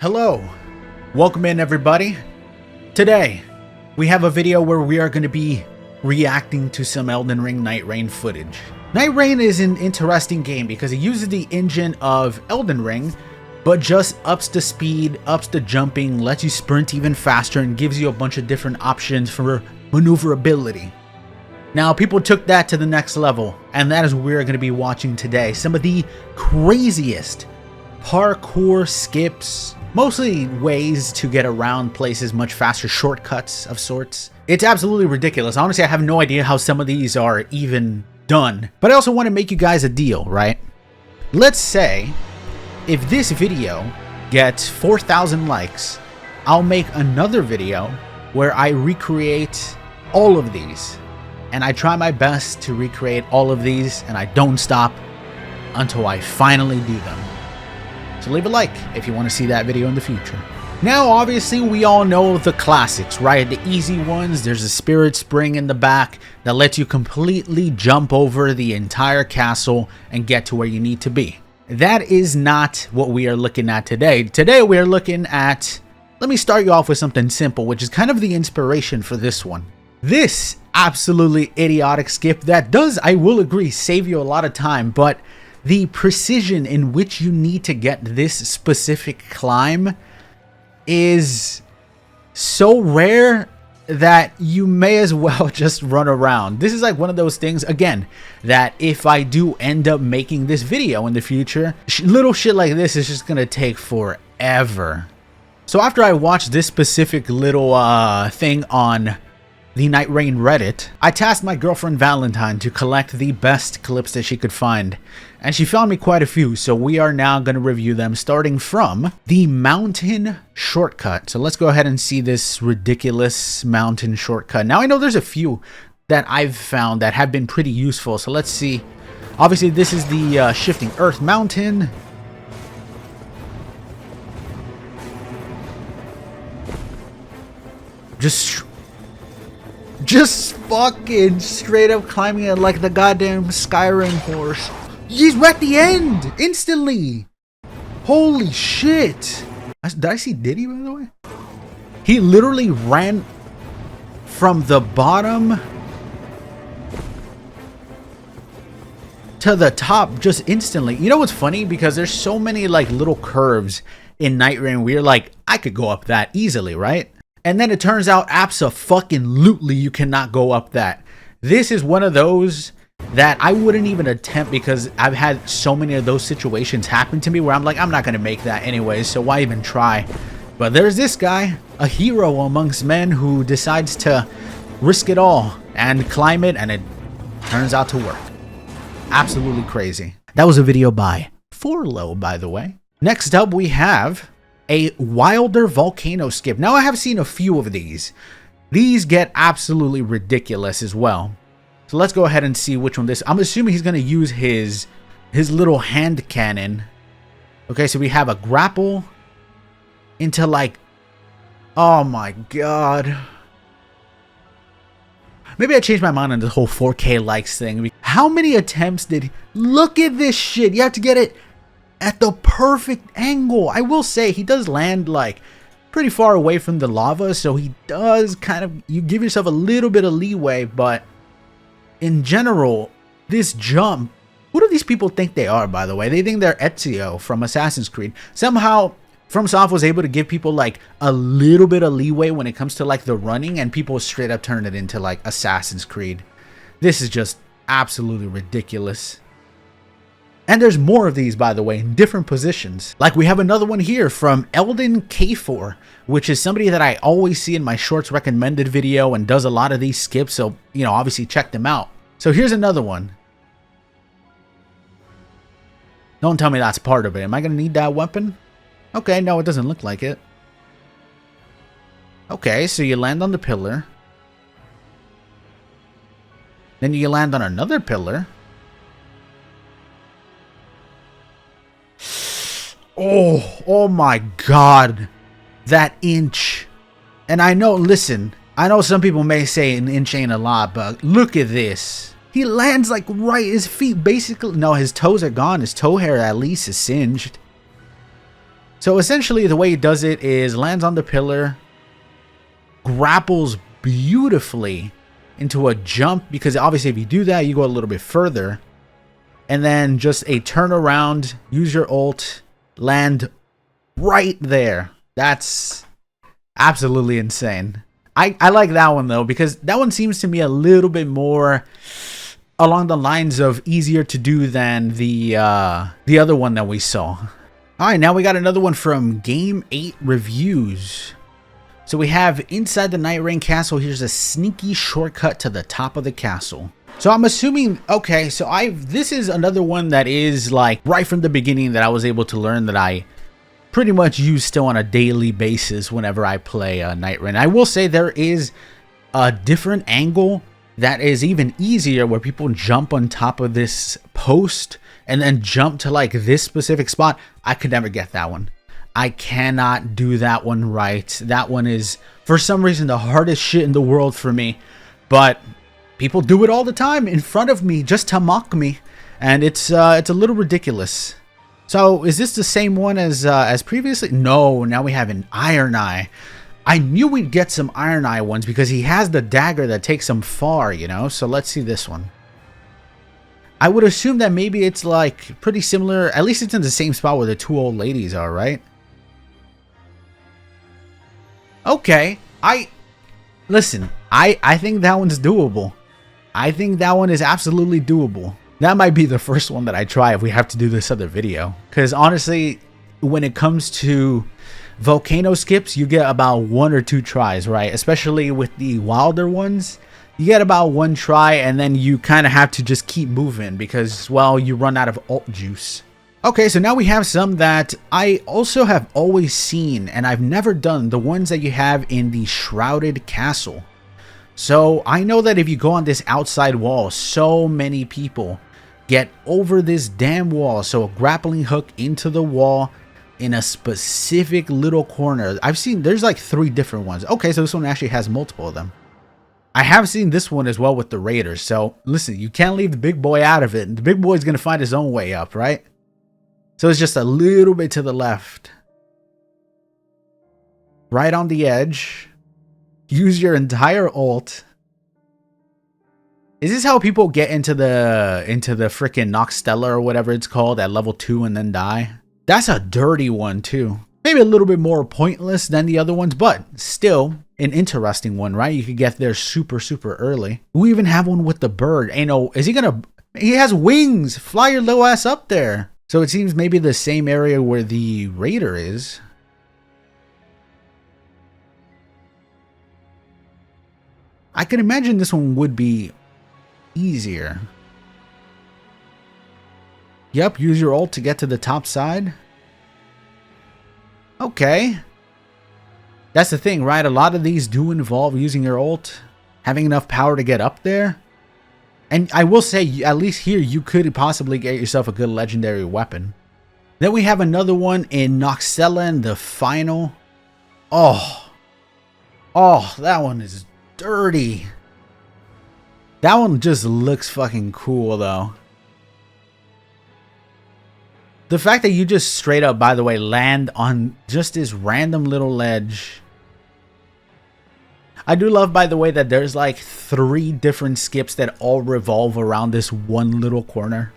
Hello, welcome in everybody. Today, we have a video where we are going to be reacting to some Elden Ring Nightreign footage. Nightreign is an interesting game because it uses the engine of Elden Ring, but just ups the speed, ups the jumping, lets you sprint even faster, and gives you a bunch of different options for maneuverability. Now, people took that to the next level, and that is what we're going to be watching today. Some of the craziest parkour skips, mostly ways to get around places much faster, shortcuts of sorts. It's absolutely ridiculous. Honestly, I have no idea how some of these are even done. But I also want to make you guys a deal, right? Let's say if this video gets 4,000 likes, I'll make another video where I recreate all of these. And I try my best to recreate all of these, and I don't stop until I finally do them. So leave a like if you want to see that video in the future. Now, obviously, we all know the classics, right? The easy ones. There's a spirit spring in the back that lets you completely jump over the entire castle and get to where you need to be. That is not what we are looking at today. Today, we are looking at... Let me start you off with something simple, which is kind of the inspiration for this one. This absolutely idiotic skip that does, I will agree, save you a lot of time, but the precision in which you need to get this specific climb is so rare that you may as well just run around. This is like one of those things, again, that if I do end up making this video in the future, little shit like this is just gonna take forever. So after I watched this specific little thing on the Nightreign Reddit, I tasked my girlfriend Valentine to collect the best clips that she could find, and she found me quite a few, so we are now going to review them, starting from the mountain shortcut. So let's go ahead and see this ridiculous mountain shortcut. Now, I know there's a few that I've found that have been pretty useful, so let's see. Obviously, this is the shifting earth mountain. Just fucking straight up climbing it like the goddamn Skyrim horse. He's at the end instantly. Holy shit. Did I see Diddy, by the way? He literally ran from the bottom to the top just instantly. You know what's funny? Because there's so many like little curves in Nightreign where you're like, I could go up that easily, right? And then it turns out abso-fucking-lutely you cannot go up that. This is one of those that I wouldn't even attempt because I've had so many of those situations happen to me where I'm like, I'm not going to make that anyways, so why even try? But there's this guy, a hero amongst men who decides to risk it all and climb it, and it turns out to work. Absolutely crazy. That was a video by Forlo, by the way. Next up, we have a wilder volcano skip. Now, I have seen a few of these. These get absolutely ridiculous as well. So let's go ahead and see which one this. I'm assuming he's going to use his little hand cannon. Okay, so we have a grapple into like... Oh my god. Maybe I changed my mind on the whole 4K likes thing. How many attempts did he... Look at this shit. You have to get it at the perfect angle. I will say he does land like pretty far away from the lava, so he does kind of, you give yourself a little bit of leeway, but in general, this jump, who do these people think they are, by the way? They think they're Ezio from Assassin's Creed. Somehow, FromSoft was able to give people like a little bit of leeway when it comes to like the running, and people straight up turn it into like Assassin's Creed. This is just absolutely ridiculous. And there's more of these, by the way, in different positions. Like we have another one here from Elden K4, which is somebody that I always see in my shorts recommended video and does a lot of these skips. So, you know, obviously check them out. So here's another one. Don't tell me that's part of it. Am I going to need that weapon? Okay, no, it doesn't look like it. Okay, so you land on the pillar. Then you land on another pillar. Oh my god, that inch. And I know, listen, I know some people may say an inch ain't a lot, but look at this. He lands like right, his feet basically, no, his toes are gone, his toe hair at least is singed. So essentially the way he does it is lands on the pillar, grapples beautifully into a jump, because obviously if you do that, you go a little bit further. And then just a turn around, use your ult, land right there. That's absolutely insane. I like that one though, because that one seems to me a little bit more along the lines of easier to do than the other one that we saw. All right, now we got another one from Game 8 Reviews. So we have inside the Nightreign castle, here's a sneaky shortcut to the top of the castle. So I'm assuming, okay, so this is another one that is like right from the beginning that I was able to learn that I pretty much use still on a daily basis whenever I play Nightreign. I will say there is a different angle that is even easier, where people jump on top of this post and then jump to like this specific spot. I could never get that one. I cannot do that one right. That one is, for some reason, the hardest shit in the world for me. But people do it all the time in front of me just to mock me, and it's a little ridiculous. So is this the same one as previously? No, now we have an Iron Eye. I knew we'd get some Iron Eye ones because he has the dagger that takes him far, you know? So let's see this one. I would assume that maybe it's like pretty similar. At least it's in the same spot where the two old ladies are, right? Okay. Listen, I think that one's doable. I think that one is absolutely doable. That might be the first one that I try if we have to do this other video. Because honestly, when it comes to Volcano skips, you get about 1 or 2 tries, right? Especially with the wilder ones, you get about 1 try, and then you kind of have to just keep moving because, well, you run out of ult juice. Okay, so now we have some that I also have always seen, and I've never done, the ones that you have in the Shrouded Castle. So I know that if you go on this outside wall, so many people get over this damn wall. So a grappling hook into the wall in a specific little corner. I've seen, there's like 3 different ones. Okay, so this one actually has multiple of them. I have seen this one as well with the Raiders. So listen, you can't leave the big boy out of it. The big boy's going to find his own way up, right? So it's just a little bit to the left. Right on the edge. Use your entire ult. Is this how people get into the freaking Noxtella or whatever it's called at level 2 and then die? That's a dirty one too. Maybe a little bit more pointless than the other ones, but still an interesting one, right? You could get there super early. We even have one with the bird. Ain't no, is he gonna, he has wings. Fly your little ass up there. So it seems maybe the same area where the Raider is. I can imagine this one would be easier. Yep, use your ult to get to the top side. Okay. That's the thing, right? A lot of these do involve using your ult, having enough power to get up there. And I will say, at least here, you could possibly get yourself a good legendary weapon. Then we have another one in Noxtella, the final. Oh, that one is dirty. That one just looks fucking cool though. The fact that you just straight up, by the way, land on just this random little ledge. I do love, by the way, that there's like 3 different skips that all revolve around this one little corner.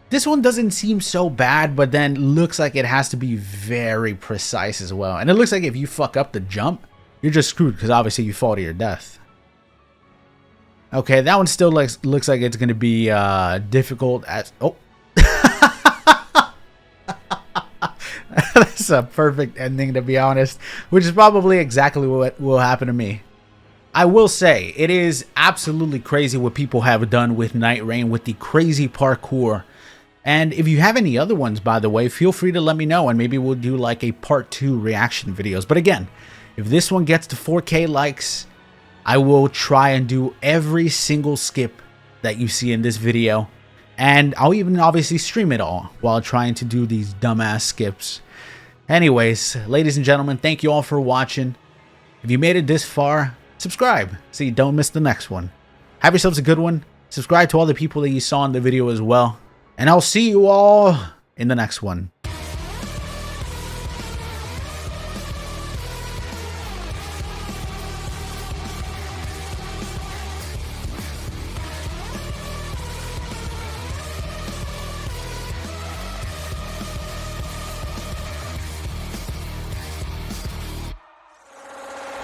This one doesn't seem so bad, but then looks like it has to be very precise as well. And it looks like if you fuck up the jump, you're just screwed because obviously you fall to your death. Okay, that one still looks like it's going to be difficult as... Oh. That's a perfect ending, to be honest, which is probably exactly what will happen to me. I will say, it is absolutely crazy what people have done with Nightreign, with the crazy parkour. And if you have any other ones, by the way, feel free to let me know, and maybe we'll do like a part 2 reaction videos. But again, if this one gets to 4K likes, I will try and do every single skip that you see in this video. And I'll even obviously stream it all while trying to do these dumbass skips. Anyways, ladies and gentlemen, thank you all for watching. If you made it this far, subscribe so you don't miss the next one. Have yourselves a good one. Subscribe to all the people that you saw in the video as well. And I'll see you all in the next one.